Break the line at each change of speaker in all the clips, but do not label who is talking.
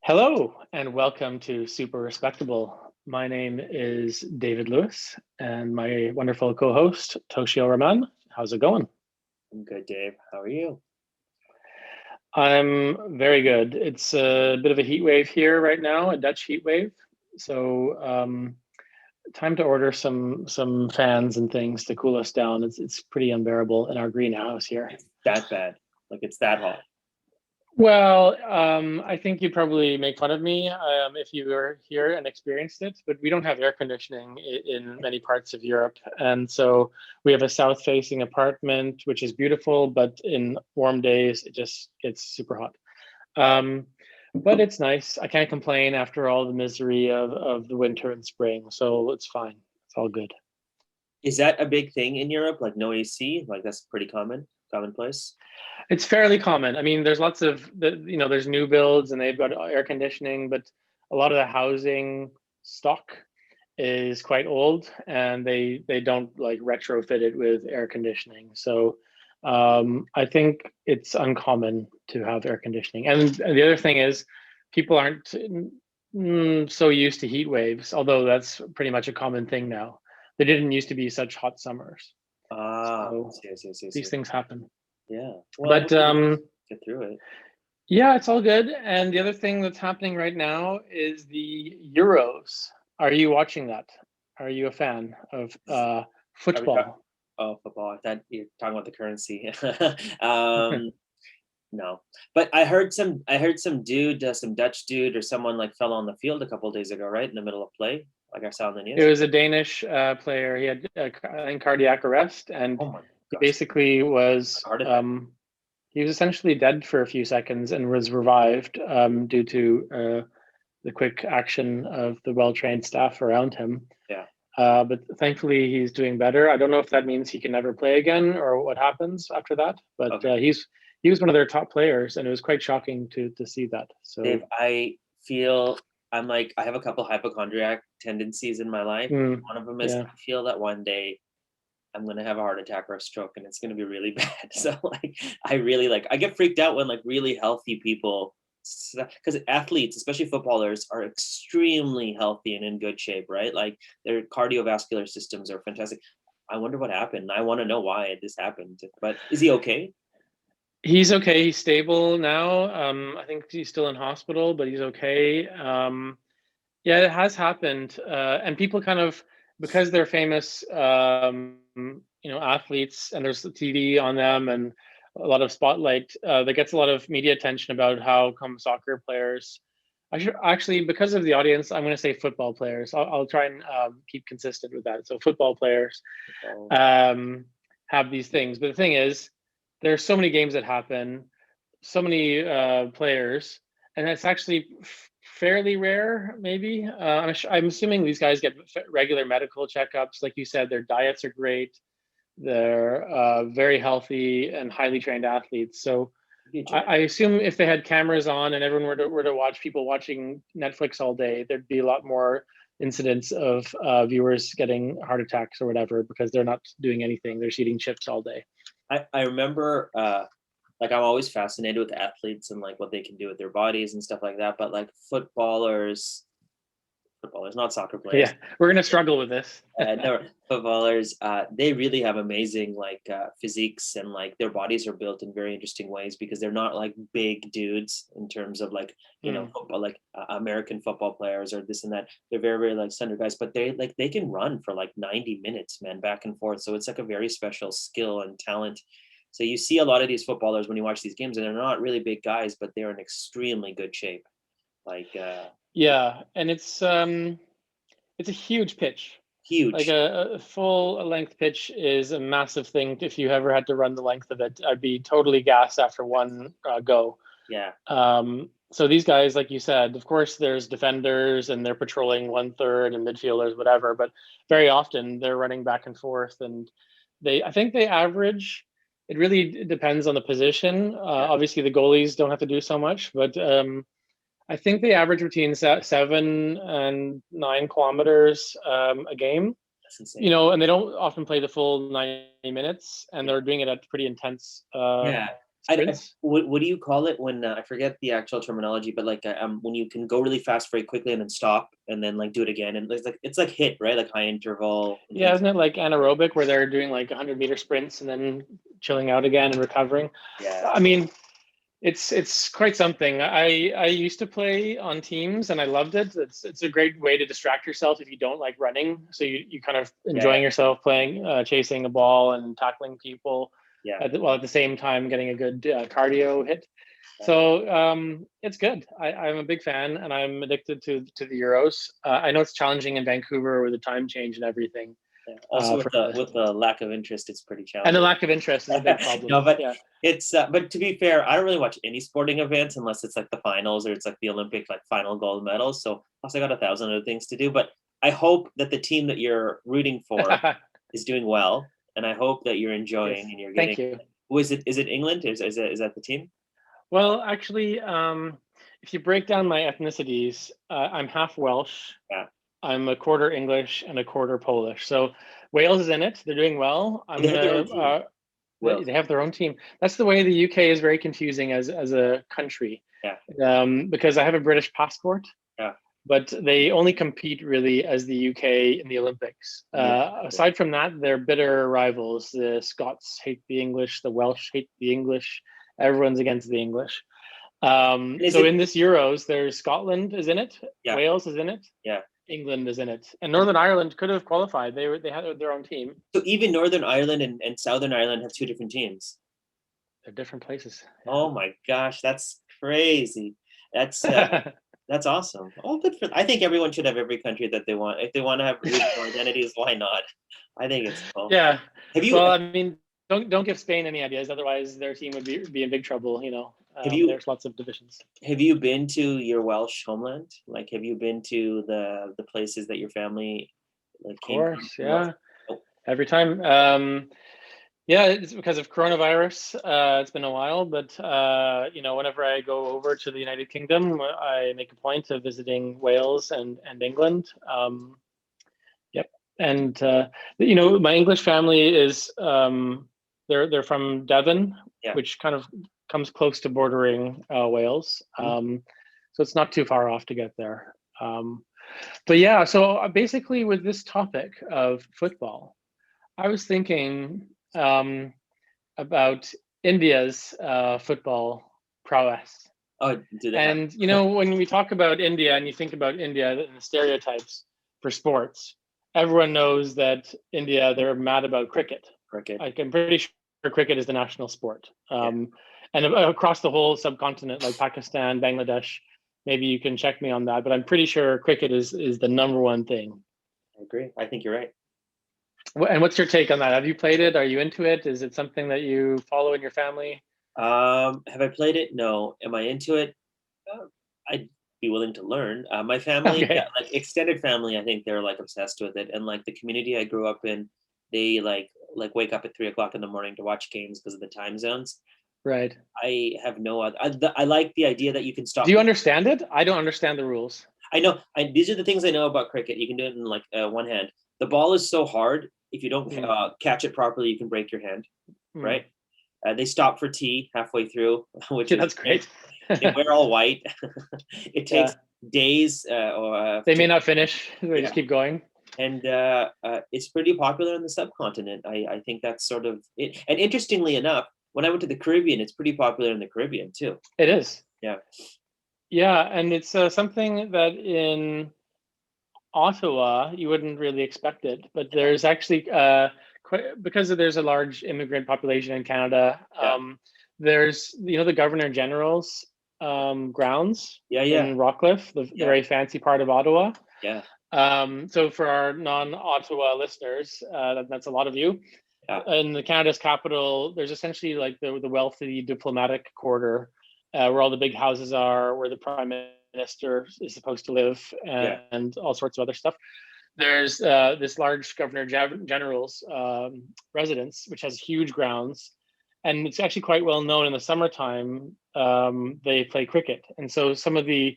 Hello and welcome to Super Respectable. My name is David Lewis and my wonderful co-host Toshio Raman. How's it going?
I'm good, Dave. How are you?
I'm very good. It's a bit of a heat wave here right now, a Dutch heat wave. So time to order some fans and things to cool us down. It's pretty unbearable in our greenhouse here.
It's that bad. Like it's that hot.
Well, I think you'd probably make fun of me if you were here and experienced it, but we don't have air conditioning in many parts of Europe. And so we have a south-facing apartment, which is beautiful, but in warm days, it just gets super hot. Um, but it's nice. I can't complain after all the misery of the winter and spring, so it's fine. It's all good.
Is that a big thing in Europe? Like no AC? Like that's pretty commonplace.
It's fairly common. I mean, there's lots of there's new builds and they've got air conditioning, but a lot of the housing stock is quite old and they don't like retrofit it with air conditioning. So I think it's uncommon to have air conditioning. And the other thing is people aren't so used to heat waves, although that's pretty much a common thing now. There didn't used to be such hot summers. So these
Yes.
things happen.
Yeah. Well, I
But
hope you get through it.
yeah, it's all good. And the other thing that's happening right now is the Euros. Are you watching that? Are you a fan of
Are we talking?
football?
Oh, football. I thought you're talking about the currency. um, no, but I heard some dude, some Dutch dude or someone like fell on the field a couple days ago, right in the middle of play. Like I saw on the
It
news.
was a Danish player. He had I think cardiac arrest, and
Oh my
he
gosh,
basically
like
was
a heart attack.
he was essentially dead for a few seconds and was revived due to the quick action of the well-trained staff around him.
Yeah.
But thankfully, he's doing better. I don't know if that means he can never play again or what happens after that. But
Okay.
he was one of their top players, and it was quite shocking to see that.
Dave,
So
I feel I'm like I have a couple hypochondriac tendencies in my life. One of them is
yeah,
I feel that one day I'm gonna have a heart attack or a stroke and it's gonna be really bad. So like I really like I get freaked out when like really healthy people because athletes, especially footballers, are extremely healthy and in good shape, right? Like their cardiovascular systems are fantastic. I wonder what happened. I want to know why this happened. But is he okay?
he's okay. He's stable now. I think he's still in hospital, but he's okay. Yeah, it has happened, and people kind of because they're famous, athletes, and there's TV on them and a lot of spotlight. That gets a lot of media attention about how come soccer players. I should actually, because of the audience, I'm going to say football players. I'll try and keep consistent with that. So football players
Oh,
um, have these things, but the thing is, there's so many games that happen, so many players, and it's actually fairly rare. Maybe I'm assuming these guys get regular medical checkups. Like you said, their diets are great. They're very healthy and highly trained athletes. So I assume if they had cameras on and everyone were to watch people watching Netflix all day, there'd be a lot more incidents of viewers getting heart attacks or whatever because they're not doing anything. They're just eating chips all day.
I remember like I'm always fascinated with athletes and like what they can do with their bodies and stuff like that. But like footballers, not soccer players.
Yeah, we're gonna struggle with this.
No, footballers, they really have amazing like physiques and like their bodies are built in very interesting ways because they're not like big dudes in terms of like
Mm.
football like American football players or this and that. They're very very like slender guys, but they can run for like 90 minutes, man, back and forth. So it's like a very special skill and talent. So you see a lot of these footballers when you watch these games, and they're not really big guys, but they're in extremely good shape. Like
Yeah, and it's a huge pitch. Like
huge.
a full length pitch is a massive thing. If you ever had to run the length of it, I'd be totally gassed after one go.
Yeah.
So these guys, like you said, of course, there's defenders and they're patrolling one third and midfielders, whatever. But very often they're running back and forth, and I think they average. It really depends on the position.
Yeah.
Obviously, the goalies don't have to do so much, but I think they average between 7 and 9 kilometers a game.
That's insane.
And they don't often play the full 90 minutes, and they're doing it at pretty intense
Yeah.
sprints.
What do you call it when I forget the actual terminology, but like when you can go really fast very quickly and then stop and then like do it again, and it's like hit, right, like high interval and
Yeah,
things.
isn't it like anaerobic where they're doing like 100-meter sprints and then chilling out again and recovering?
Yeah,
I mean, it's quite something. I used to play on teams and I loved it. It's a great way to distract yourself if you don't like running. So you kind of
yeah,
enjoying yourself playing, chasing a ball and tackling people,
yeah,
while at the same time getting a good cardio hit.
exactly.
So it's good. I'm a big fan, and I'm addicted to the Euros. I know it's challenging in Vancouver with the time change and everything.
Yeah. Also
For
with the lack of interest, it's pretty
and the
challenging.
lack of interest is a big problem.
No, but
Yeah.
it's but to be fair, I don't really watch any sporting events unless it's like the finals or it's like the Olympic like final gold medals. So plus I got 1,000 other things to do. But I hope that the team that you're rooting for is doing well, and I hope that you're
Yes.
enjoying and you're
Thank
getting.
you.
Is it England? Is that the team?
Well, actually, if you break down my ethnicities, I'm half Welsh.
Yeah.
I'm a quarter English and a quarter Polish. So Wales is in it. They're doing well.
Oh,
I'm
they have their own
gonna.
team. Wales.
They have their own team. That's the way the UK is very confusing as a country,
Yeah.
because I have a British passport,
Yeah.
but they only compete really as the UK in the Olympics.
Yeah.
Aside from that, they're bitter rivals. The Scots hate the English, the Welsh hate the English. Everyone's against the English.
Is
So
it?
in this Euros, there's Scotland is in it,
Yeah.
Wales is in it,
Yeah.
England is in it, and Northern Ireland could have qualified. They had their own team.
So even Northern Ireland and Southern Ireland have two different teams.
They're different places.
Oh my gosh, that's crazy. That's
Yeah.
that's awesome. Oh, good for. I think everyone should have every country that they want. If they want to have regional identities, why not? I think it's cool.
Yeah.
Have you
Well, I mean, don't give Spain any ideas, otherwise their team would be in big trouble.
have you
There's lots of divisions.
have you been to your Welsh homeland? Like, have you been to the places that your family like
Of
came from?
course,
In Welsh?
yeah.
Oh,
Every time. Yeah, it's because of coronavirus. It's been a while, but whenever I go over to the United Kingdom, I make a point of visiting Wales and England. Yep, and my English family is they're from Devon,
yeah.
which kind of comes close to bordering Wales. So it's not too far off to get there. But yeah, so basically with this topic of football, I was thinking about India's football prowess.
Oh, do they have
And when we talk about India and you think about India and the stereotypes for sports, everyone knows that India, they're mad about cricket.
cricket?
Like, I'm pretty sure cricket is the national sport. And across the whole subcontinent, like Pakistan, Bangladesh, maybe you can check me on that, but I'm pretty sure cricket is the number one thing.
I agree. I think you're right.
And what's your take on that? Have you played it? Are you into it? Is it something that you follow in your family?
Have I played it? No. Am I into it? I'd be willing to learn. My family,
Okay.
yeah, like extended family, I think they're like obsessed with it. And like the community I grew up in, they like wake up at 3 o'clock in the morning to watch games because of the time zones.
Right.
I have no other. I like the idea that you can stop.
Do you understand it? I don't understand the rules.
I know. These are the things I know about cricket. You can do it in like one hand. The ball is so hard. If you don't catch it properly, you can break your hand. Right. They stop for tea halfway through, which
that's great.
They wear all white. It takes days.
They may not finish. They just keep going.
And it's pretty popular in the subcontinent. I think that's sort of it. And interestingly enough, when I went to the Caribbean, it's pretty popular in the Caribbean too.
It is.
Yeah.
Yeah, and it's something that in Ottawa you wouldn't really expect it, but there's actually because there's a large immigrant population in Canada. There's the Governor General's grounds in Rockcliffe, the very fancy part of Ottawa.
Yeah.
So for our non-Ottawa listeners, that's a lot of you. In the Canada's capital, there's essentially like the wealthy diplomatic quarter where all the big houses are, where the prime minister is supposed to live, and all sorts of other stuff. There's this large Governor General's residence, which has huge grounds, and it's actually quite well known in the summertime. They play cricket, and so some of the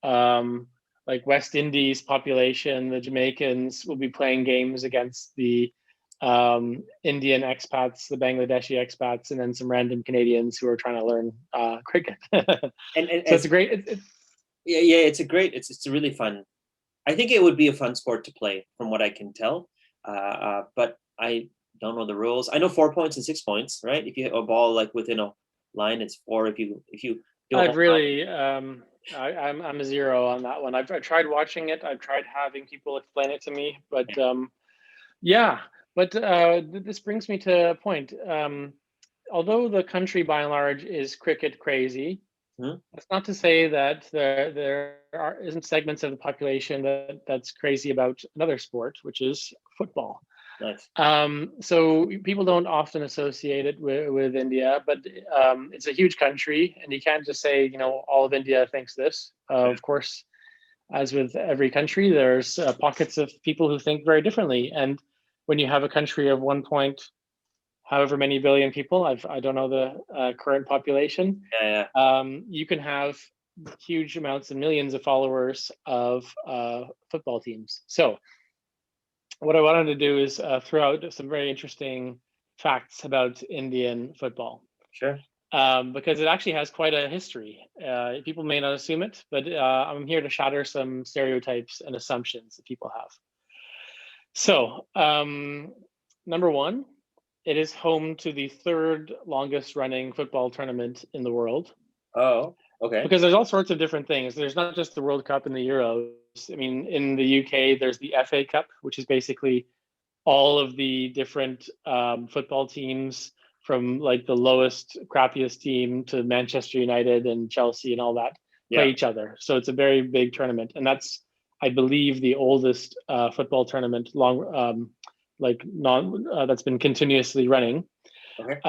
like West Indies population, the Jamaicans, will be playing games against the Indian expats, the Bangladeshi expats, and then some random Canadians who are trying to learn cricket.
And
So
as
it's a great.
yeah, it's a really fun. I think it would be a fun sport to play, from what I can tell. But I don't know the rules. I know 4 points and 6 points, right? If you hit a ball like within a line, it's four. If you do a
I've
home run,
really, I'm a zero on that one. I've tried watching it. I've tried having people explain it to me, but yeah. But this brings me to a point. Although the country by and large is cricket crazy,
hmm?
that's not to say that isn't segments of the population that's crazy about another sport, which is football.
Nice.
So people don't often associate it with India, but it's a huge country, and you can't just say, all of India thinks this. Of course, as with every country, there's pockets of people who think very differently. And when you have a country of 1 point, however many billion people, I don't know the current population,
Yeah, yeah.
you can have huge amounts and millions of followers of football teams. So what I wanted to do is throw out some very interesting facts about Indian football,
Sure.
because it actually has quite a history. People may not assume it, but I'm here to shatter some stereotypes and assumptions that people have. So, number one, it is home to the third longest running football tournament in the world.
Oh, okay.
Because there's all sorts of different things. There's not just the World Cup and the Euros. I mean, in the UK, there's the FA Cup, which is basically all of the different football teams, from like the lowest, crappiest team to Manchester United and Chelsea and all that, play
Yeah.
each other. So it's a very big tournament, and that's, I believe, the oldest football tournament that's been continuously running.
Okay.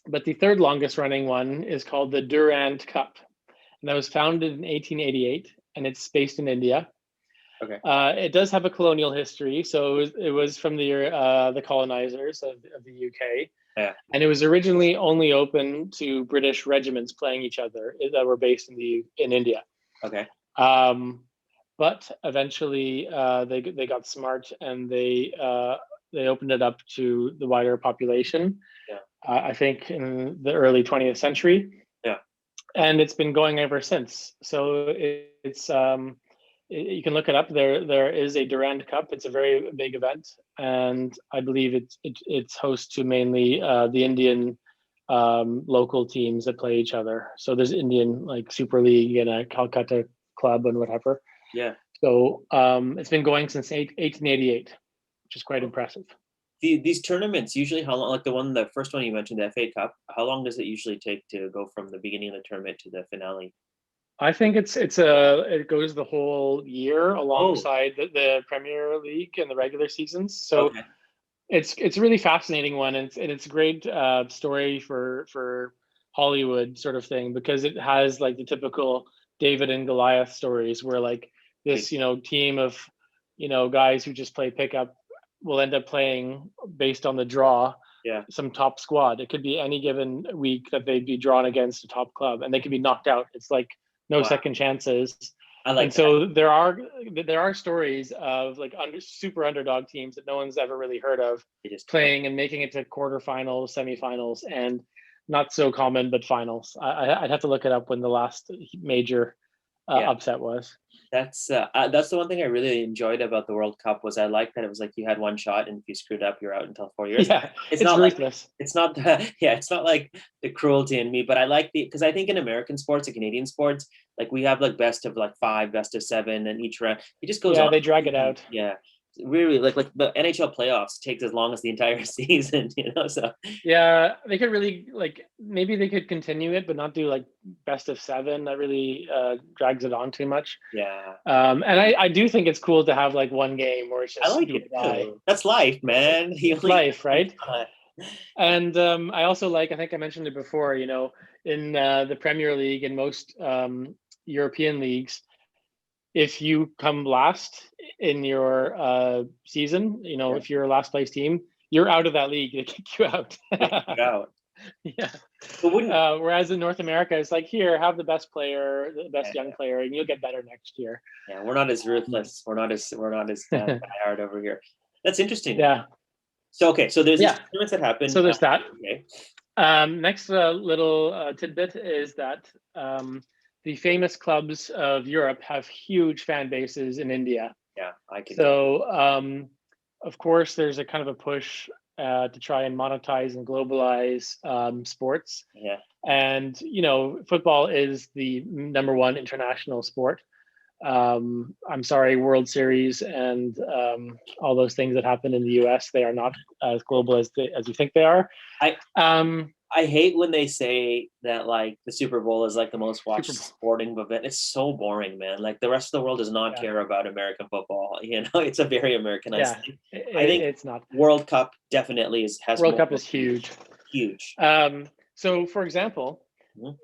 But the third longest running one is called the Durand Cup, and that was founded in 1888, and it's based in India.
Okay.
It does have a colonial history, so it was from the colonizers of the UK,
Yeah.
and it was originally only open to British regiments playing each other that were based in India.
Okay.
But eventually, they got smart, and they opened it up to the wider population.
Yeah.
I think in the early 20th century.
Yeah.
And it's been going ever since. So it's you can look it up. There is a Durand Cup. It's a very big event, and I believe it's host to mainly the Indian local teams that play each other. So there's Indian like Super League and a Calcutta club and whatever.
Yeah.
So it's been going since 1888, which is quite impressive.
These tournaments usually, how long? Like the first one you mentioned, the FA Cup. How long does it usually take to go from the beginning of the tournament to the finale?
I think it goes the whole year
Oh,
alongside the Premier League and the regular seasons. So
okay.
it's a really fascinating one, and it's a great story for Hollywood sort of thing, because it has like the typical David and Goliath stories where like this team of guys who just play pickup will end up playing based on the draw.
Yeah.
Some top squad. It could be any given week that they'd be drawn against a top club, and they could be knocked out. It's like no
Wow.
second chances.
I like
And so there are stories of like super underdog teams that no one's ever really heard of playing and making it to quarterfinals, semifinals, and not so common, but finals. I'd have to look it up when the last major upset was.
That's the one thing I really enjoyed about the World Cup was I liked that it was like you had one shot, and if you screwed up, you're out until 4 years.
Yeah, it's
not
ruthless.
Like it's not it's not like the cruelty in me, but I like because I think in American sports and Canadian sports, like we have like best of like 5, best of 7, and each round it just goes on.
Yeah, they drag it out.
Yeah. Really like the NHL playoffs takes as long as the entire season, so
yeah, they could really maybe they could continue it but not do like best of 7. That really drags it on too much.
Yeah.
And I do think it's cool to have like one game where it's just
I like it too. That's life, man.
Life, right? And I also I think I mentioned it before, in the Premier League and most European leagues, if you come last in your season, if you're a last place team, you're out of that league. They kick you out. Yeah. But whereas in North America, it's like, here, have the best player, the best young player, and you'll get better next year.
Yeah, we're not as ruthless. We're not as hard over here. That's interesting.
Yeah.
So okay, so there's these
Yeah.
tournaments that happen.
So there's that.
Okay.
Next little tidbit is that the famous clubs of Europe have huge fan bases in India.
Yeah, I can tell.
So, of course, there's a kind of a push to try and monetize and globalize sports.
Yeah.
And, football is the number one international sport. I'm sorry, World Series and all those things that happen in the US, they are not as global as you think they are.
I
Um,
I hate when they say that like the Super Bowl is like the most watched
Super Bowl.
sporting event. It's so boring, man. Like the rest of the world does not
Yeah.
care about American football. It's a very Americanized
Yeah,
thing. I think
it's not.
World Cup definitely has
World
more
Cup is huge.
huge.
So, for example,
Mhm.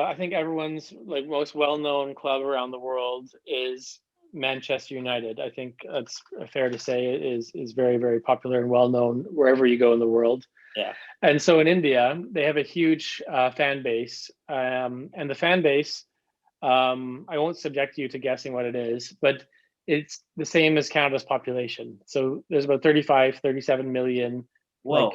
I think everyone's like most well-known club around the world is Manchester United. I think that's fair to say it is very, very popular and well-known wherever you go in the world.
Yeah.
And so in India, they have a huge fan base, and the fan base, I won't subject you to guessing what it is, but it's the same as Canada's population. So there's about 35, 37 million
Whoa.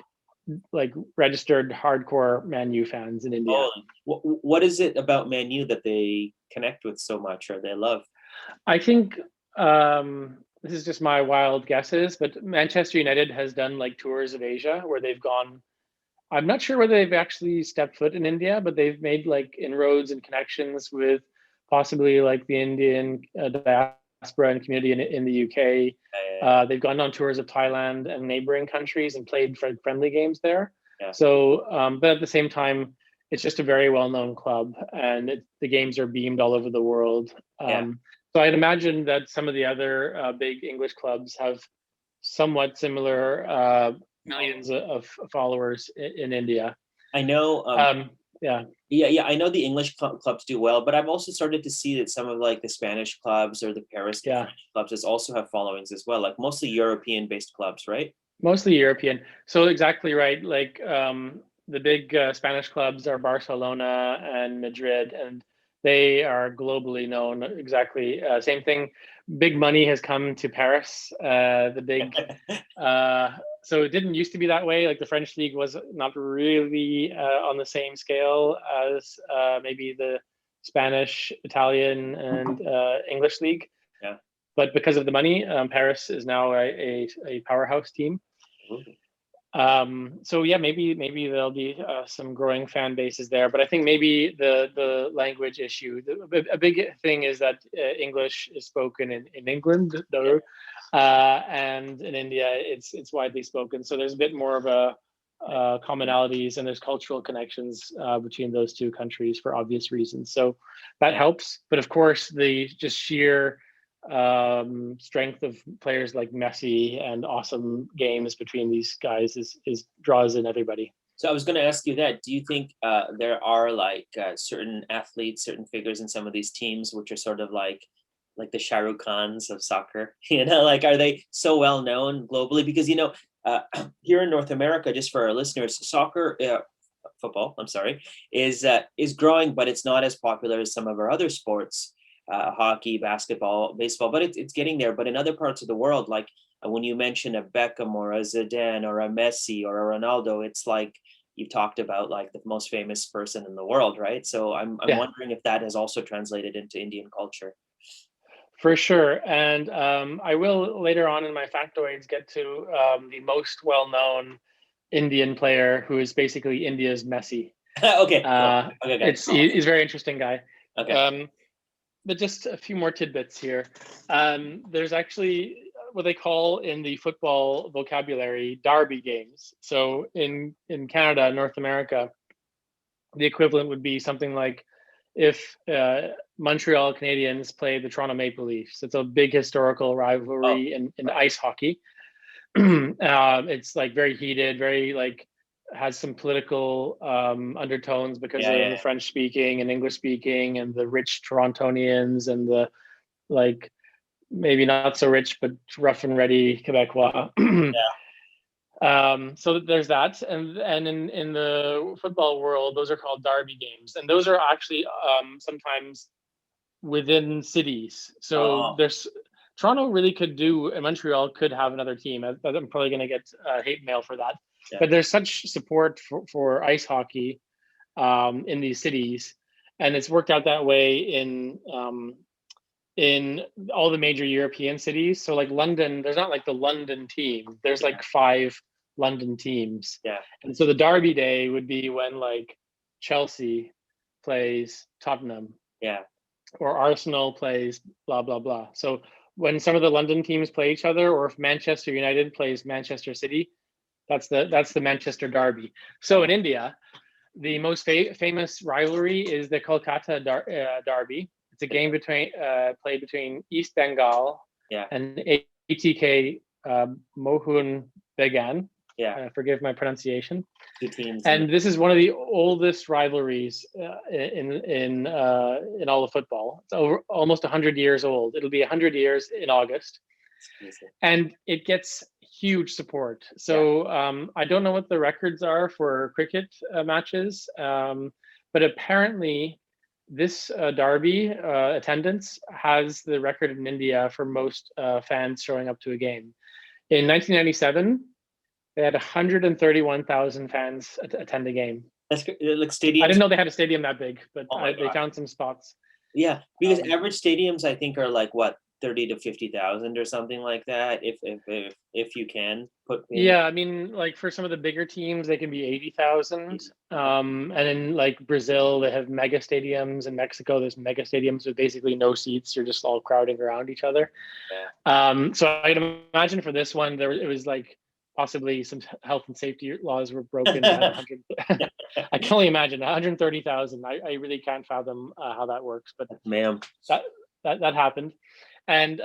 like registered hardcore Man U fans in India.
Oh, what is it about Man U that they connect with so much or they love?
I think this is just my wild guesses, but Manchester United has done like tours of Asia where they've gone. I'm not sure whether they've actually stepped foot in India, but they've made like inroads and connections with possibly like the Indian diaspora and community in the UK. They've gone on tours of Thailand and neighboring countries and played friendly games there.
Yeah.
So, but at the same time, it's just a very well-known club, and the games are beamed all over the world.
Yeah.
So I'd imagine that some of the other big English clubs have somewhat similar millions of followers in India.
I know.
Yeah.
Yeah. I know the English clubs do well, but I've also started to see that some of like the Spanish clubs or the Paris
Yeah.
French clubs also have followings as well, like mostly European-based clubs, right?
Mostly European. So exactly right. Like the big Spanish clubs are Barcelona and Madrid, and they are globally known. Exactly. Same thing. Big money has come to Paris. The big. So it didn't used to be that way. Like the French league was not really on the same scale as maybe the Spanish, Italian, and English league.
Yeah.
But because of the money, Paris is now a powerhouse team. So yeah, maybe there'll be some growing fan bases there, but I think maybe the language issue, a big thing is that English is spoken in England, though, and in India it's widely spoken. So there's a bit more of a commonalities, and there's cultural connections between those two countries for obvious reasons. So that helps, but of course the just sheer strength of players like Messi and awesome games between these guys is draws in everybody.
So I was going to ask you that. Do you think there are like certain athletes, certain figures in some of these teams, which are sort of like the Shah Rukh Khans of soccer? Like are they so well known globally? Because here in North America, just for our listeners, soccer, football, I'm sorry, is growing, but it's not as popular as some of our other sports. Hockey, basketball, baseball, but it's getting there. But in other parts of the world, like when you mention a Beckham or a Zidane or a Messi or a Ronaldo, it's like you've talked about like the most famous person in the world, right? So I'm wondering if that has also translated into Indian culture.
For sure, and I will later on in my factoids get to the most well-known Indian player who is basically India's Messi.
Okay, cool. Okay,
He's a very interesting guy.
Okay.
But just a few more tidbits here. There's actually what they call in the football vocabulary derby games. So in Canada, North America, the equivalent would be something like if Montreal Canadiens play the Toronto Maple Leafs. It's a big historical rivalry in ice hockey. It's like very heated, very like has some political undertones because of the French speaking and English speaking and the rich Torontonians and the like maybe not so rich but rough and ready Quebecois. So there's that, and in the football world, those are called derby games, and those are actually sometimes within cities. So Toronto really could do, and Montreal could have another team. I'm probably going to get hate mail for that.
Yeah.
But there's such support for ice hockey in these cities, and it's worked out that way in all the major European cities. So like London, there's not like the London team. There's like 5 London teams.
Yeah.
And so the Derby day would be when like Chelsea plays Tottenham.
Yeah.
Or Arsenal plays blah blah blah. So when some of the London teams play each other, or if Manchester United plays Manchester City, that's the Manchester Derby. So in India, the most famous rivalry is the Kolkata Derby. It's a game played between East Bengal and ATK Mohun Bagan.
Yeah.
Forgive my pronunciation.
2 teams.
And this is one of the oldest rivalries in all of football. It's over almost 100 years old. It'll be 100 years in August. And it gets huge support. So I don't know what the records are for cricket matches, but apparently this derby attendance has the record in India for most fans showing up to a game. In 1997, they had 131,000 fans attend a game.
That's like stadiums.
I didn't know they had a stadium that big, but they found some spots.
Yeah, because average stadiums, I think, are like what, 30 to 50,000 or something like that. If you can put.
Yeah, I mean, like for some of the bigger teams, they can be 80,000. And in like Brazil, they have mega stadiums. In Mexico, there's mega stadiums with basically no seats. You're just all crowding around each other.
Yeah.
So I can imagine for this one, it was like possibly some health and safety laws were broken. I can only imagine 130,000. I really can't fathom how that works, but that happened. And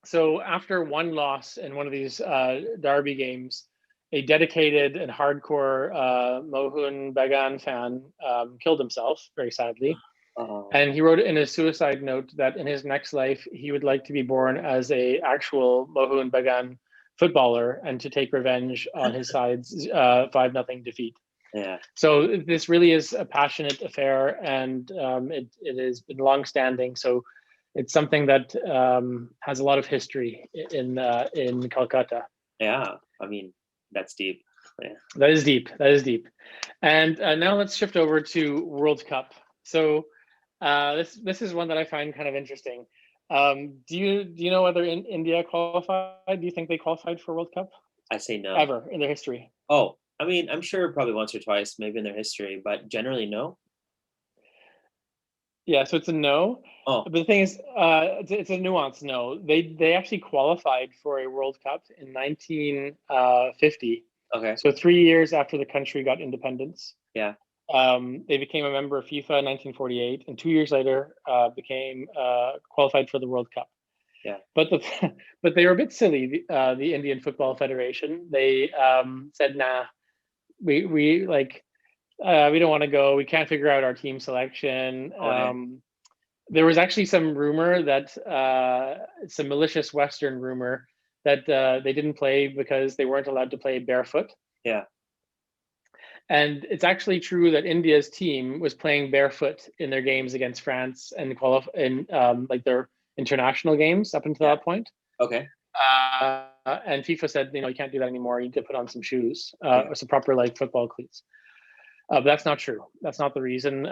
so after one loss in one of these derby games, a dedicated and hardcore Mohun Bagan fan killed himself, very sadly. And he wrote in his suicide note that in his next life, he would like to be born as a actual Mohun Bagan footballer and to take revenge on his side's 5-0 defeat.
Yeah.
So this really is a passionate affair, and it has been long-standing. So it's something that has a lot of history in Calcutta.
Yeah, I mean, that's deep. Yeah.
That is deep. And now let's shift over to World Cup. So this is one that I find kind of interesting. Do you know whether India qualified? Do you think they qualified for World Cup?
I say no.
Ever in their history?
Oh, I mean, I'm sure probably once or twice, maybe in their history, but generally no.
Yeah, so it's a no.
Oh.
But the thing is, it's a nuanced no. They actually qualified for a World Cup in 1950.
Okay.
So 3 years after the country got independence.
Yeah.
They became a member of FIFA in 1948, and 2 years later became qualified for the World Cup.
Yeah.
But they were a bit silly. The Indian Football Federation. They said, "Nah, we don't want to go. We can't figure out our team selection." There was actually some rumor that some malicious Western rumor that they didn't play because they weren't allowed to play barefoot.
Yeah.
And it's actually true that India's team was playing barefoot in their games against France and like their international games up until that point.
Okay.
And FIFA said, you can't do that anymore. You need to put on some shoes, or some proper like football cleats. But that's not true. That's not the reason.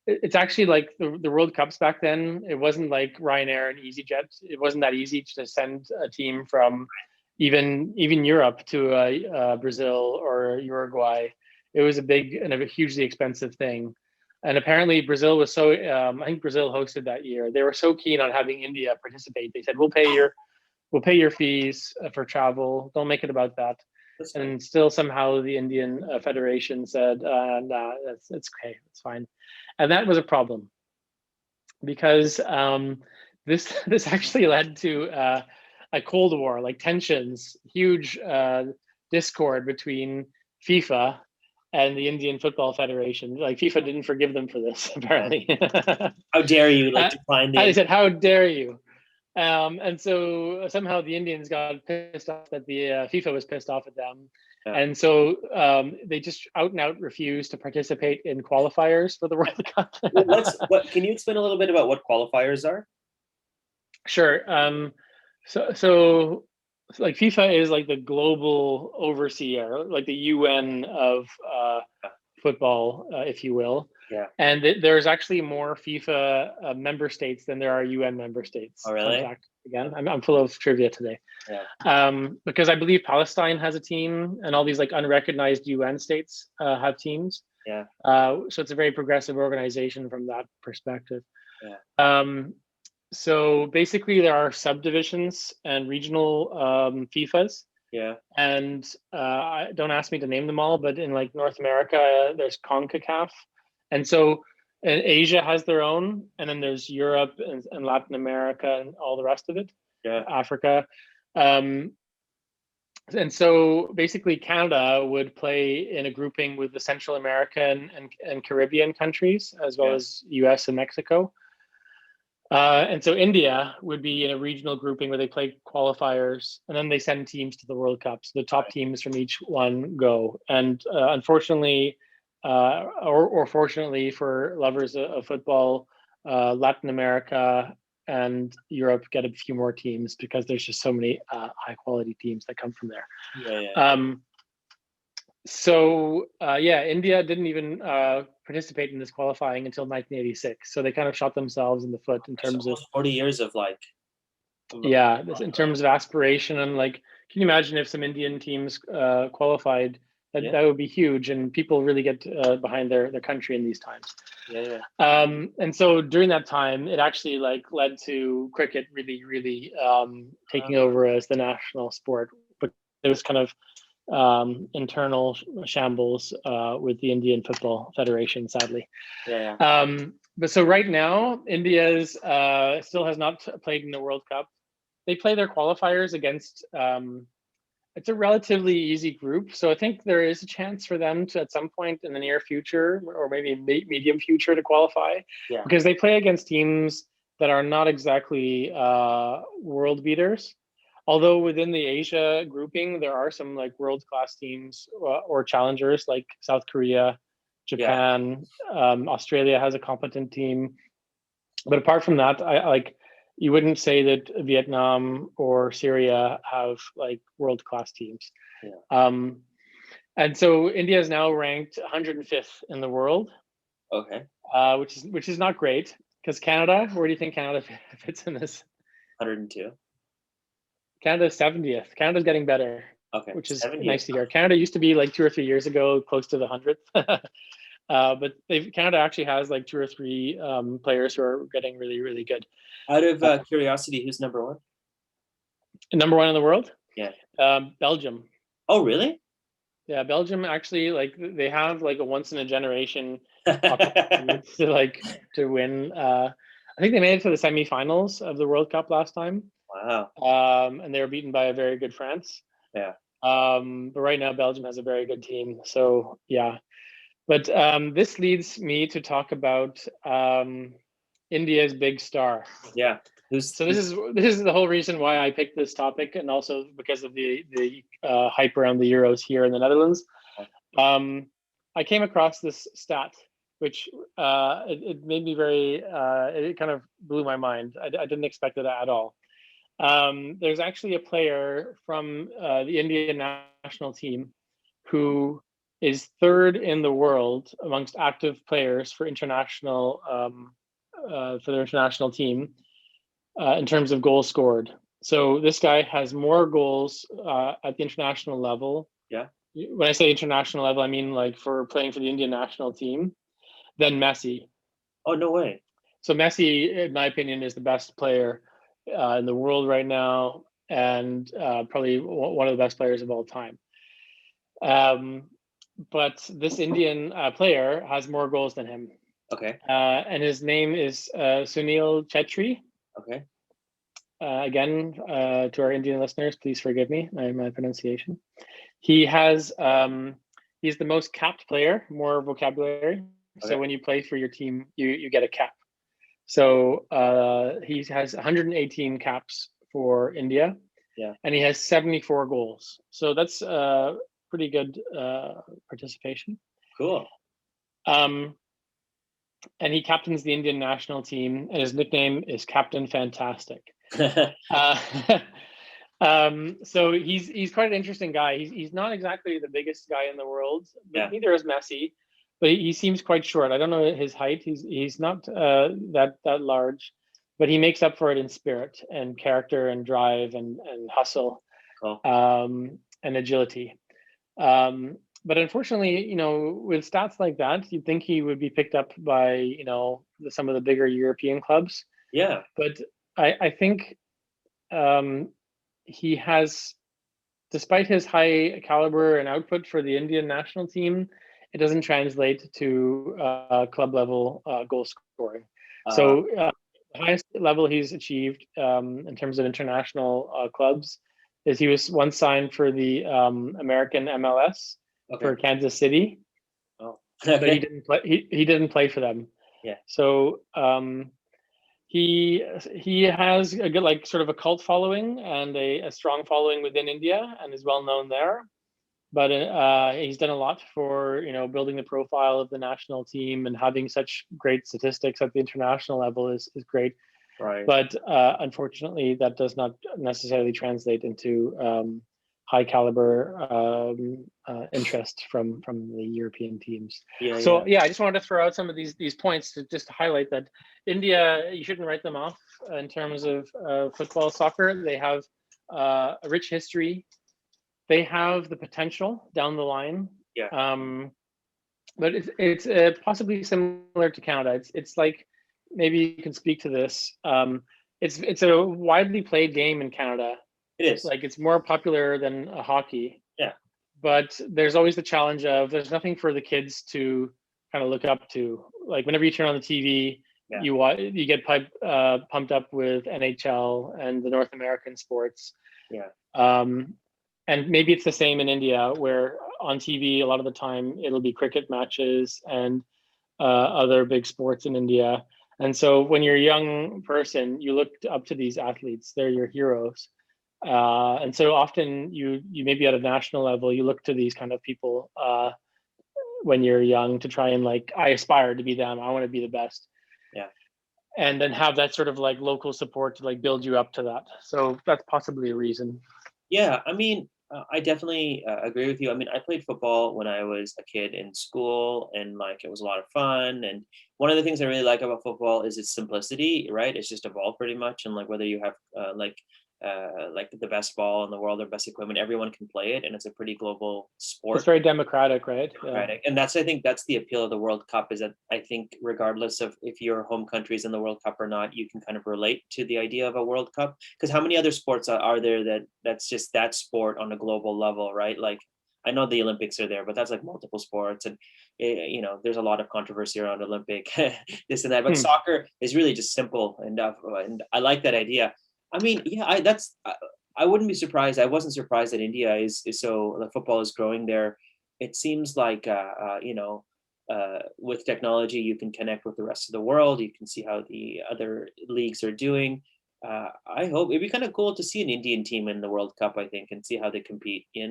It's actually like the World Cups back then. It wasn't like Ryanair and EasyJet. It wasn't that easy to send a team from even Europe to Brazil or Uruguay. It was a big and a hugely expensive thing. And apparently Brazil was so, I think Brazil hosted that year. They were so keen on having India participate. They said, we'll pay your fees for travel. Don't make it about that. And still somehow the Indian Federation said, nah, it's okay, it's fine. And that was a problem because this actually led to a Cold War, like tensions, huge discord between FIFA and the Indian Football Federation. Like FIFA didn't forgive them for this, apparently.
How dare you to find it?
I said, how dare you? And so somehow the Indians got pissed off that the FIFA was pissed off at them. Yeah. And so they just out and out refused to participate in qualifiers for the World Cup.
Can you explain a little bit about what qualifiers are?
Sure. So like FIFA is like the global overseer, like the UN of football, if you will.
Yeah.
And there's actually more FIFA member states than there are UN member states.
Oh,
Fun
really?
fact again. I'm full of trivia today.
Yeah.
Because I believe Palestine has a team, and all these like unrecognized UN states have teams.
Yeah.
So it's a very progressive organization from that perspective.
Yeah.
So basically, there are subdivisions and regional FIFAs.
Yeah.
And don't ask me to name them all, but in like North America, there's CONCACAF. And so Asia has their own, and then there's Europe and Latin America and all the rest of it,
Yeah.
Africa. And so basically, Canada would play in a grouping with the Central American and Caribbean countries, as well as US and Mexico. And so India would be in a regional grouping where they play qualifiers, and then they send teams to the World Cup. So the top teams from each one go. And unfortunately, or fortunately for lovers of football, Latin America and Europe get a few more teams because there's just so many high quality teams that come from there.
Yeah.
India didn't even participate in this qualifying until 1986. So they kind of shot themselves in the foot in terms of
40 years of like.
in terms of aspiration. And like, can you imagine if some Indian teams qualified? That would be huge, and people really get behind their country in these times. And so during that time, it actually like led to cricket really taking over as the national sport. But it was kind of internal shambles with the Indian Football Federation, sadly. But so right now, India's still has not played in the World Cup. They play their qualifiers against. It's a relatively easy group, so I think there is a chance for them to, at some point in the near future, or maybe medium future, to qualify. Because they play against teams that are not exactly world beaters. Although within the Asia grouping, there are some like world-class teams or challengers like South Korea, Japan, Australia has a competent team. But apart from that, you wouldn't say that Vietnam or Syria have like world-class teams. And so India is now ranked 105th in the world. Which is not great, because Canada, where do you think Canada fits in this?
102.
Canada's 70th. Canada's getting better, which is 70th. Nice to hear. Canada used to be like 2 or 3 years ago close to the 100th. But Canada actually has like 2 or 3 players who are getting really good.
Out of curiosity, who's number one?
Number one in the world?
Yeah.
Belgium.
Oh, really?
Yeah, Belgium actually, like, they have like a once in a generation opportunity to win. I think they made it to the semifinals of the World Cup last time.
Wow.
And they were beaten by a very good France.
Yeah.
But right now Belgium has a very good team. So yeah. But this leads me to talk about India's big star.
Yeah.
This is the whole reason why I picked this topic, and also because of the hype around the Euros here in the Netherlands. I came across this stat, which it made me it kind of blew my mind. I didn't expect it at all. There's actually a player from the Indian national team who is 3rd in the world amongst active players for international for their international team in terms of goals scored. So this guy has more goals at the international level.
Yeah.
When I say international level, I mean like for playing for the Indian national team, than Messi.
Oh, no way.
So Messi, in my opinion, is the best player in the world right now, and probably one of the best players of all time. But this Indian player has more goals than him. And his name is Sunil Chhetri. Again, to our Indian listeners, please forgive me my pronunciation. He's the most capped player, more vocabulary. So when you play for your team, you get a cap. So he has 118 caps for India. And he has 74 goals. So that's pretty good participation.
Cool.
And he captains the Indian national team, and his nickname is Captain Fantastic. Uh, so he's quite an interesting guy. He's not exactly the biggest guy in the world, but
Yeah.
neither is Messi. But he seems quite short. I don't know his height. He's not that large, but he makes up for it in spirit and character and drive and hustle,
Cool.
and agility. But unfortunately, with stats like that, you'd think he would be picked up by some of the bigger European clubs.
Yeah.
But I think um, he has, despite his high caliber and output for the Indian national team, it doesn't translate to club level goal scoring.
Uh,
So the highest level he's achieved in terms of international clubs is he was once signed for the American MLS
okay.
for Kansas City,
Oh.
but he
Okay.
didn't play. He didn't play for them.
Yeah.
So he has a good, like, sort of a cult following and a strong following within India and is well known there. But he's done a lot for building the profile of the national team, and having such great statistics at the international level is great.
Right.
But unfortunately, that does not necessarily translate into high caliber interest from the European teams.
Yeah.
So yeah, I just wanted to throw out some of these points to just highlight that India, you shouldn't write them off in terms of football, soccer. They have a rich history. They have the potential down the line.
Yeah.
But it's possibly similar to Canada. It's like, maybe you can speak to this. It's a widely played game in Canada.
It is.
Like, it's more popular than hockey.
Yeah.
But there's always the challenge of there's nothing for the kids to kind of look up to. Like, whenever you turn on the TV,
Yeah.
you get pumped up with NHL and the North American sports.
Yeah.
And maybe it's the same in India, where on TV a lot of the time it'll be cricket matches and other big sports in India. And so when you're a young person, you look up to these athletes; they're your heroes. And so often you maybe at a national level, you look to these kind of people when you're young to try and, like, I aspire to be them. I want to be the best.
Yeah.
And then have that sort of like local support to like build you up to that. So that's possibly a reason.
Yeah, I mean, I definitely agree with you. I mean, I played football when I was a kid in school, and like it was a lot of fun. And one of the things I really like about football is its simplicity, right? It's just a ball pretty much, and like whether you have like the best ball in the world or best equipment, everyone can play it, and it's a pretty global sport.
It's very democratic, right?
Democratic. And I think that's the appeal of the World Cup, is that I think regardless of if your home country's in the World Cup or not, you can kind of relate to the idea of a World Cup. Because how many other sports are there that's just that sport on a global level, right? Like, I know the Olympics are there, but that's like multiple sports, and there's a lot of controversy around Olympic this and that. But soccer is really just simple enough, and I like that idea. I mean, yeah, I wouldn't be surprised. I wasn't surprised that India is so, the football is growing there. It seems like with technology you can connect with the rest of the world. You can see how the other leagues are doing. I hope it'd be kind of cool to see an Indian team in the World Cup, I think, and see how they compete. Do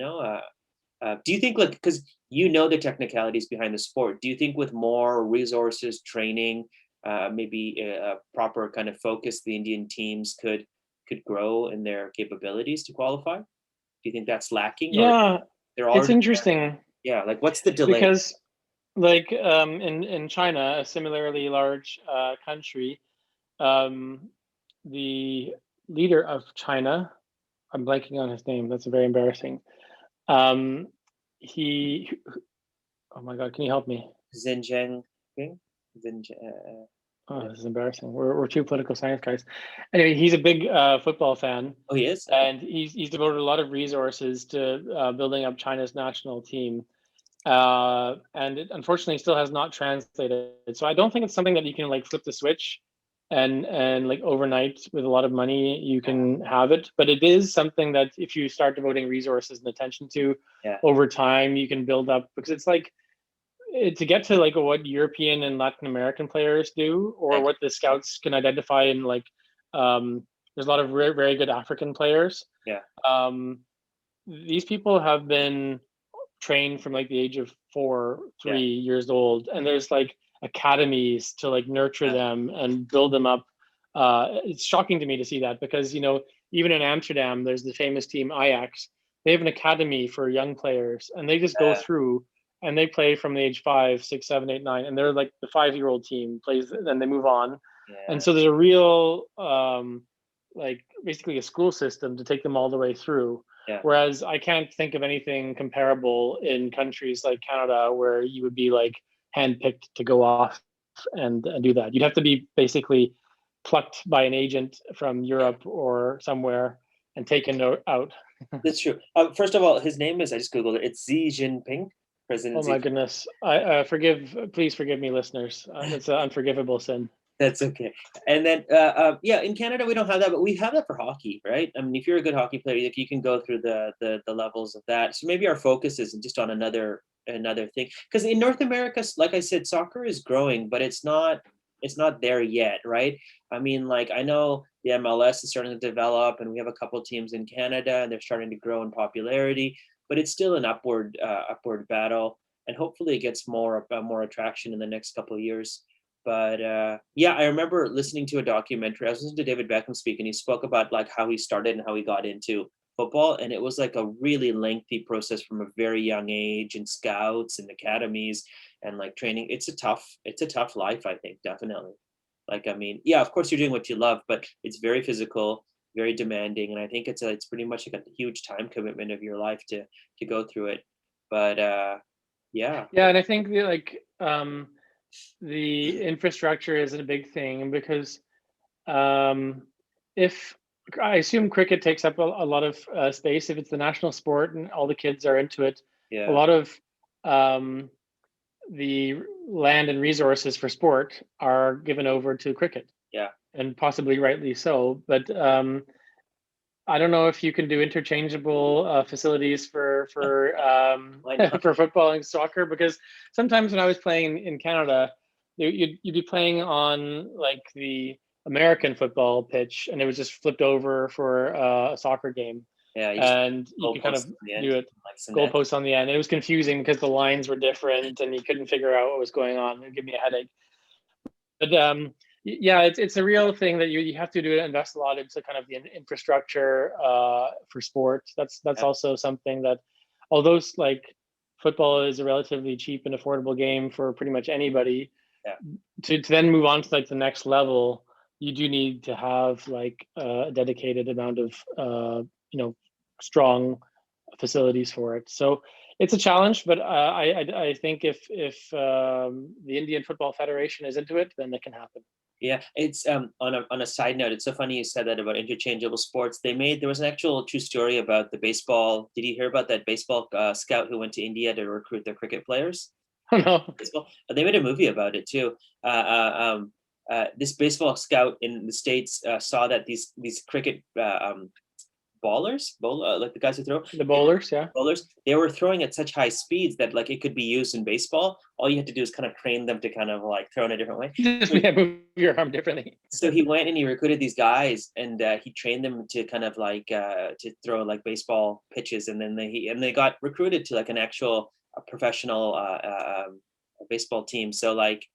you think, like, because the technicalities behind the sport, do you think with more resources, training, maybe a proper kind of focus, the Indian teams could grow in their capabilities to qualify? Do you think that's lacking?
Yeah,
they're
it's
already
interesting.
Yeah, like what's the delay?
Because, like, in China, a similarly large country, the leader of China, I'm blanking on his name. That's very embarrassing. He, oh my God, can you help me?
Xinjiang thing?
Oh, this is embarrassing. We're two political science guys. Anyway, he's a big football fan,
Oh, he is?
and he's devoted a lot of resources to building up China's national team. And it unfortunately still has not translated. So I don't think it's something that you can like flip the switch and like overnight with a lot of money you can have it. But it is something that if you start devoting resources and attention to,
Yeah.
over time you can build up, because it's like to get to like what European and Latin American players do, or what the scouts can identify in, like there's a lot of very good African players.
Yeah.
These people have been trained from like the age of 3 years old, and there's like academies to like nurture them and build them up it's shocking to me to see that, because even in Amsterdam, there's the famous team Ajax. They have an academy for young players, and they just go through and they play from the age 5, 6, 7, 8, 9, and they're like the 5-year-old team plays, then they move on. And so there's a real like basically a school system to take them all the way through. Whereas I can't think of anything comparable in countries like Canada, where you would be like handpicked to go off and do that. You'd have to be basically plucked by an agent from Europe or somewhere and taken out.
That's true. First of all, his name is, I just Googled it. It's Xi Jinping, President
Oh
Xi.
my goodness. Please forgive me, listeners. It's an unforgivable sin.
That's okay. And then, yeah, in Canada, we don't have that, but we have that for hockey, right? I mean, if you're a good hockey player, if you can go through the levels of that. So maybe our focus is just on another thing. Because in North America, like I said, soccer is growing, but it's not there yet, right? I mean, like, I know the MLS is starting to develop, and we have a couple teams in Canada, and they're starting to grow in popularity, but it's still an upward battle, and hopefully it gets more attraction in the next couple of years. But yeah, I remember listening to a documentary. I was listening to David Beckham speak, and he spoke about like how he started and how he got into football, and it was like a really lengthy process from a very young age, and scouts and academies and like training. It's a tough life, I think, definitely. Like, I mean, yeah, of course you're doing what you love, but it's very physical, very demanding, and I think it's pretty much like a huge time commitment of your life to go through it. But yeah,
and I think the infrastructure isn't a big thing, because if I assume cricket takes up a lot of space, if it's the national sport and all the kids are into it, a lot of the land and resources for sport are given over to cricket. And possibly rightly so. But I don't know if you can do interchangeable facilities for for football and soccer, because sometimes when I was playing in Canada, you'd be playing on like the American football pitch, and it was just flipped over for a soccer game. And you could kind of do it goalposts on the end. It was confusing because the lines were different, and you couldn't figure out what was going on. It gave me a headache. But yeah, it's a real thing that you have to invest a lot into kind of the infrastructure for sports. That's also something that, although like football is a relatively cheap and affordable game for pretty much anybody, to then move on to like the next level, you do need to have like a dedicated amount of strong facilities for it. So it's a challenge, but I think if the Indian Football Federation is into it, then it can happen.
Yeah, it's on a side note, it's so funny you said that about interchangeable sports. There was an actual true story about the baseball. Did you hear about that baseball scout who went to India to recruit their cricket players?
Oh no.
Baseball. They made a movie about it too. This baseball scout in the States saw that these cricket bowlers, like the guys who throw
the bowlers,
they were throwing at such high speeds that like it could be used in baseball. All you had to do is kind of train them to kind of like throw in a different way.
Move your arm differently.
So he went and he recruited these guys, and he trained them to kind of like to throw like baseball pitches, and then they got recruited to like an actual professional baseball team. So like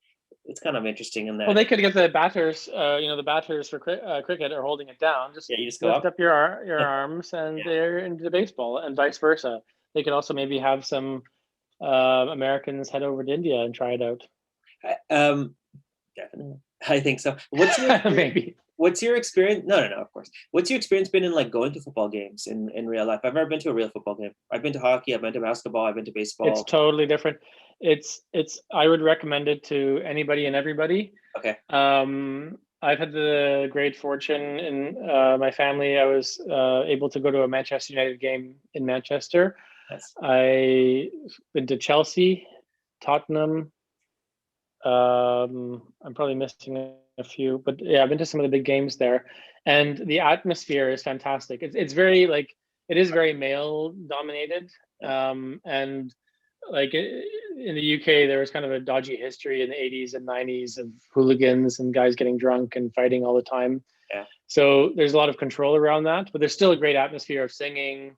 it's kind of interesting in that.
Well, they could get the batters. The batters for cricket are holding it down.
You just go
lift up your arms, and they're into the baseball, and vice versa. They could also maybe have some Americans head over to India and try it out.
Definitely, I think so. What's your
maybe?
What's your experience? No, of course. What's your experience been in like going to football games in real life? I've never been to a real football game. I've been to hockey. I've been to basketball. I've been to baseball.
It's totally different. I would recommend it to anybody and everybody.
Okay.
I've had the great fortune in my family. I was able to go to a Manchester United game in Manchester.
Yes.
I've been to Chelsea, Tottenham. I'm probably missing a few, but yeah, I've been to some of the big games there, and the atmosphere is fantastic. It's very it is very male dominated, and like in the UK, there was kind of a dodgy history in the 80s and 90s of hooligans and guys getting drunk and fighting all the time.
Yeah. So
there's a lot of control around that, but there's still a great atmosphere of singing,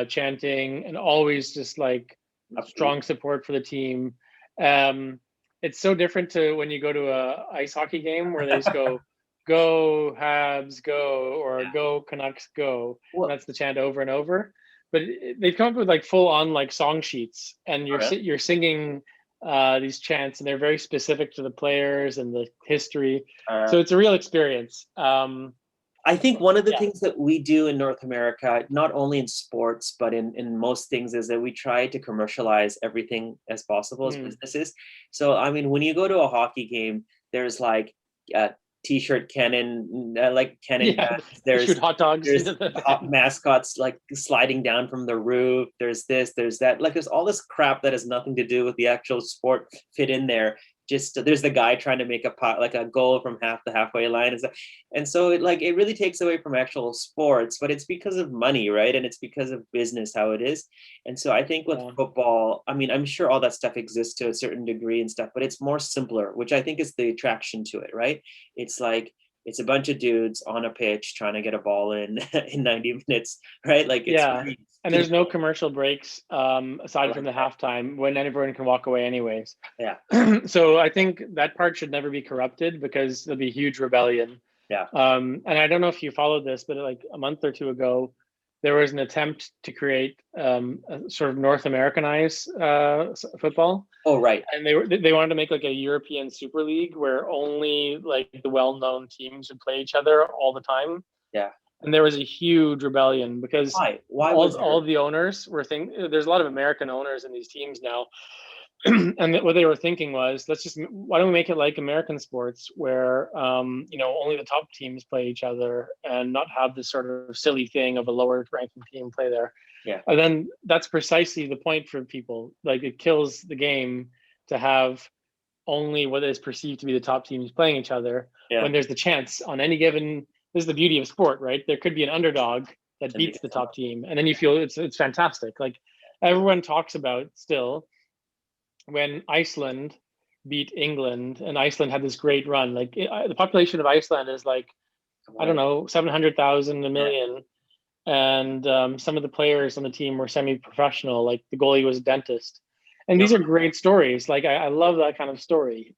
chanting, and always just like strong support for the team. It's so different to when you go to a ice hockey game where they just go "Go Habs, go," or
Yeah.
"Go Canucks, go," and
Well,
that's the chant over and over. But they've come up with like full on like song sheets, and
oh, really?
you're singing these chants, and they're very specific to the players and the history.
Uh,
So it's a real experience.
I think one of the
Yeah.
things that we do in North America, not only in sports, but in most things, is that we try to commercialize everything as possible as
Mm.
businesses. So, I mean, when you go to a hockey game, there's like t-shirt cannon, like cannon
Yeah,
guns.
they shoot hot dogs into
There's
the
hot
thing.
mascots like sliding down from the roof. There's this, there's that. Like there's all this crap that has nothing to do with the actual sport fit in there. Just there's the guy trying to make a pot, like a goal from half the halfway line, and so it really takes away from actual sports, but it's because of money, right? And it's because of business how it is. And so I think with
Yeah.
football, I mean, I'm sure all that stuff exists to a certain degree and stuff, but it's more simpler, which I think is the attraction to it, right? It's like it's a bunch of dudes on a pitch trying to get a ball in in 90 minutes, right? Like it's
Yeah.
very,
And there's no commercial breaks
I
aside from
like
the
that.
halftime when everyone can walk away anyways.
Yeah,
So I think that part should never be corrupted because there'll be huge rebellion.
yeah.
And I don't know if you followed this, but like a month or two ago, there was an attempt to create a sort of North Americanized football,
Oh, right.
and they wanted to make like a European Super League where only like the well-known teams would play each other all the time.
Yeah.
And there was a huge rebellion because
Why? Why was
all
there?
of the owners were thinking. There's a lot of American owners in these teams now, and what they were thinking was, let's just why don't we make it like American sports where only the top teams play each other and not have this sort of silly thing of a lower ranking team play there.
Yeah,
And then that's precisely the point for people. Like it kills the game to have only what is perceived to be the top teams playing each other
yeah.
when there's the chance on any given. This is the beauty of sport, right? There could be an underdog that
And they
beats
get
the
some.
top team, and then you feel it's fantastic. Like everyone talks about still when Iceland beat England, and Iceland had this great run. Like the population of Iceland is like, I don't know, 700,000, a
Yeah.
million, and some of the players on the team were semi-professional. Like the goalie was a dentist, and
No.
these are great stories. Like I love that kind of story.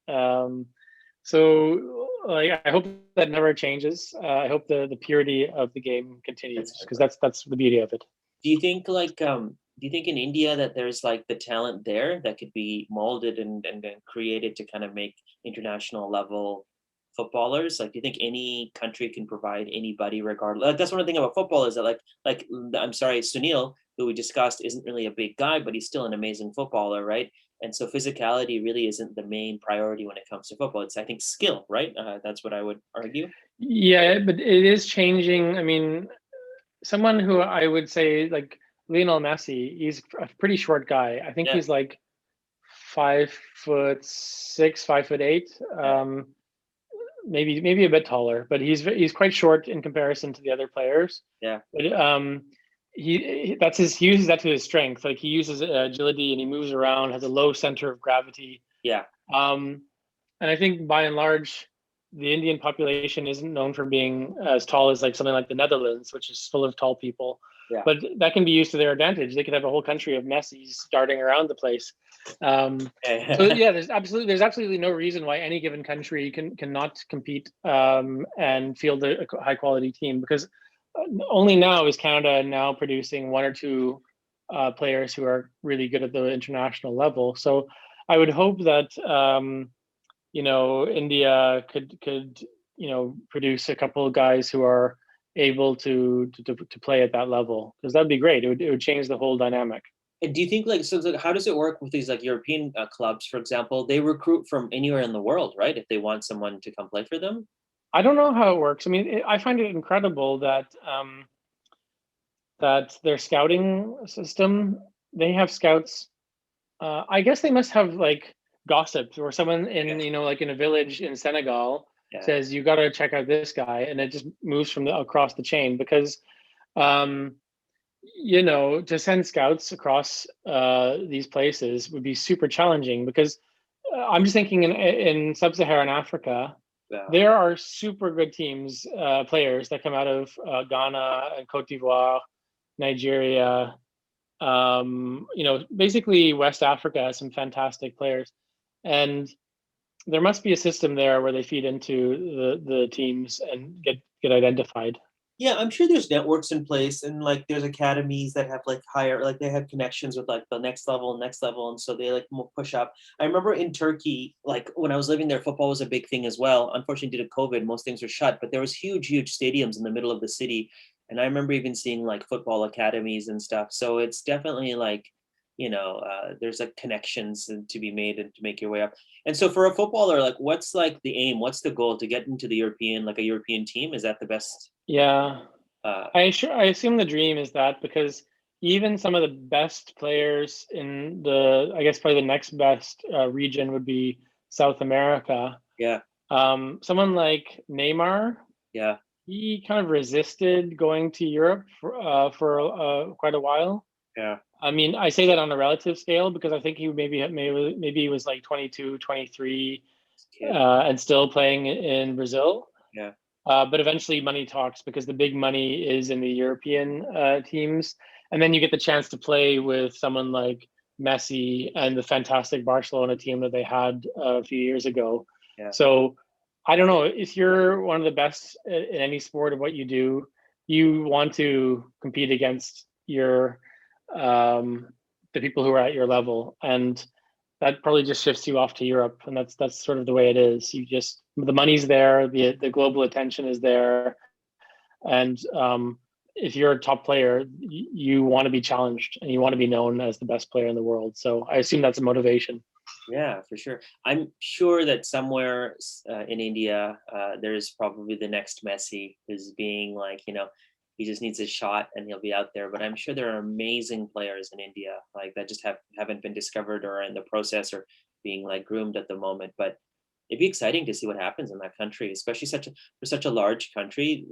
So like I hope that never changes. I hope the purity of the game
That's
continues because
right.
that's the beauty of it.
Do you think do you think in India that there's like the talent there that could be molded and then created to kind of make international level footballers? Like, do you think any country can provide anybody regardless? Like, that's one thing about football is that I'm sorry, Sunil, who we discussed, isn't really a big guy, but he's still an amazing footballer, right? And so physicality really isn't the main priority when it comes to football. It's I think skill, right? That's what I would argue.
Yeah, but it is changing. I mean, someone who I would say like Lionel Messi, he's a pretty short guy. I think
Yeah,
he's like 5'6", 5'8",
yeah,
maybe a bit taller, but he's quite short in comparison to the other players.
yeah,
But he uses that to his strength. Like he uses agility and he moves around, has a low center of gravity.
yeah,
Um, and I think by and large, the Indian population isn't known for being as tall as like something like the Netherlands, which is full of tall people.
yeah.
But that can be used to their advantage. They could have a whole country of Messis darting around the place. So
Yeah.
yeah, there's absolutely no reason why any given country cannot compete and field a high quality team because only now is Canada now producing one or two players who are really good at the international level. So I would hope that India could produce a couple of guys who are able to play at that level because that'd be great. It would change the whole dynamic.
And do you think like how does it work with these like European clubs, for example? They recruit from anywhere in the world, right? If they want someone to come play for them.
I don't know how it works. I mean, I find it incredible that their scouting system, they have scouts. I guess they must have like gossip or someone
Yeah,
like in a village in Senegal
yeah,
says you got to check out this guy, and it just moves from across the chain because um, to send scouts across these places would be super challenging because I'm just thinking in sub-Saharan Africa,
yeah,
there are super good teams, players that come out of Ghana and Cote d'Ivoire, Nigeria. Basically West Africa has some fantastic players, and there must be a system there where they feed into the teams and get identified.
Yeah, I'm sure there's networks in place, and like there's academies that have like higher, like they have connections with like the next level, and so they like push up. I remember in Turkey, like when I was living there, football was a big thing as well. Unfortunately, due to COVID, most things were shut, but there was huge stadiums in the middle of the city, and I remember even seeing like football academies and stuff. So it's definitely like, there's like connections to be made and to make your way up. And so for a footballer, like what's like the aim? What's the goal to get into the European, like a European team? Is that the best?
Yeah,
Uh,
I assume the dream is that, because even some of the best players in I guess probably the next best region would be South America.
yeah,
Someone like Neymar,
yeah,
he kind of resisted going to Europe for quite a while.
yeah.
I mean, I say that on a relative scale because I think he maybe he was like 22, 23,
Kid,
and still playing in Brazil.
yeah,
But eventually money talks, because the big money is in the European teams. And then you get the chance to play with someone like Messi and the fantastic Barcelona team that they had a few years ago.
yeah,
So I don't know, if you're one of the best in any sport of what you do, you want to compete against the people who are at your level. And that probably just shifts you off to Europe, and that's sort of the way it is. The money's there, the global attention is there, and if you're a top player, you want to be challenged and you want to be known as the best player in the world. So I assume that's a motivation.
yeah, for sure. I'm sure that somewhere in India, there's probably the next Messi who's being like, he just needs a shot and he'll be out there. But I'm sure there are amazing players in India like that just haven't been discovered or in the process or being like groomed at the moment. But it'd be exciting to see what happens in that country, especially for such a large country.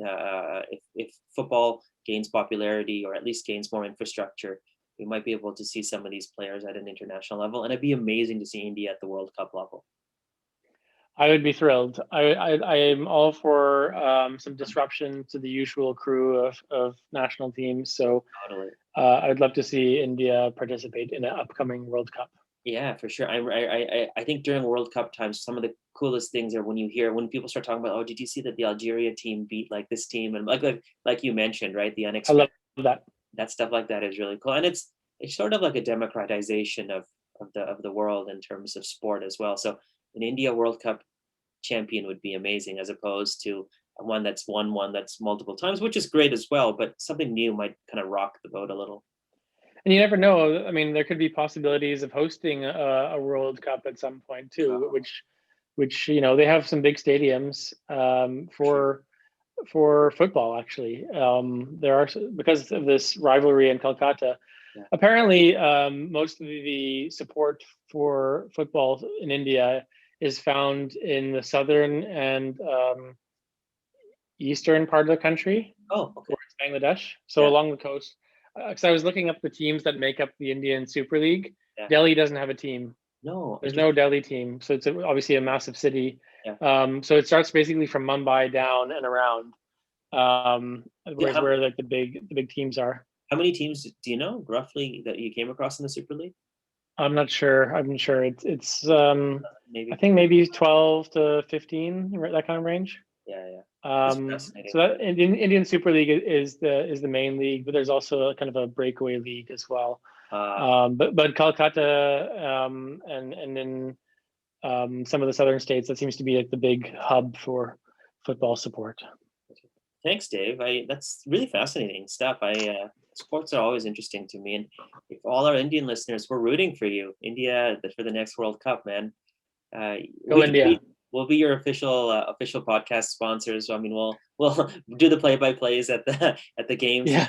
If football gains popularity or at least gains more infrastructure, we might be able to see some of these players at an international level, and it'd be amazing to see India at the World Cup level.
I would be thrilled. I am all for some disruption to the usual crew of national teams. So
Totally.
I would love to see India participate in an upcoming World Cup.
Yeah, for sure. I think during World Cup times, some of the coolest things are when people start talking about, oh, did you see that the Algeria team beat like this team, and like you mentioned, right, the
I love
unexpected,
that.
that stuff like that is really cool, and it's sort of like a democratization of the world in terms of sport as well. So an India World Cup champion would be amazing, as opposed to one that's won one that's multiple times, which is great as well, but something new might kind of rock the boat a little.
And you never know. I mean, there could be possibilities of hosting a World Cup at some point too,
Oh,
which they have some big stadiums
for sure.
for football. Actually, there are, because of this rivalry in Kolkata.
Yeah.
Apparently, most of the support for football in India is found in the southern and eastern part of the country,
Oh, okay.
towards Bangladesh. So
Yeah.
along the coast, because I was looking up the teams that make up the Indian Super League.
Yeah.
Delhi doesn't have a team.
No, I
There's
did.
no Delhi team, so it's obviously a massive city.
Yeah.
So it starts basically from Mumbai down and around,
Yeah.
whereas where like the big teams are.
How many teams do you know roughly that you came across in the Super League?
I'm not sure. I'm sure it's I
Maybe.
think maybe 12 to 15, right, that kind of range.
Yeah, yeah. That's fascinating.
So that Indian Super League is the main league, but there's also a kind of a breakaway league as well.
Uh,
But Calcutta, and in some of the southern states, that seems to be like the big hub for football support.
Thanks, Dave. That's really fascinating stuff. Sports are always interesting to me, and if all our Indian listeners, we're rooting for you, India, for the next World Cup, man.
Go India.
We'll be your official podcast sponsors. So, I mean, we'll do the play-by-plays at the games.
Yeah.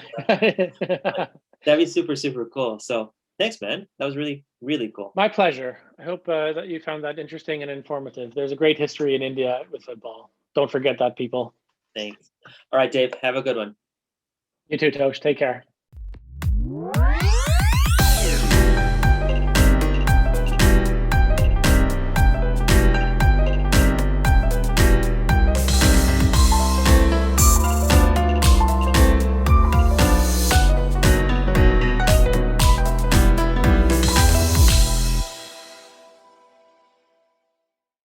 That'd be super cool. So thanks, man. That was really really cool.
My pleasure. I hope that you found that interesting and informative. There's a great history in India with football. Don't forget that, people.
Thanks. All right, Dave. Have a good one.
You too, Tosh. Take care.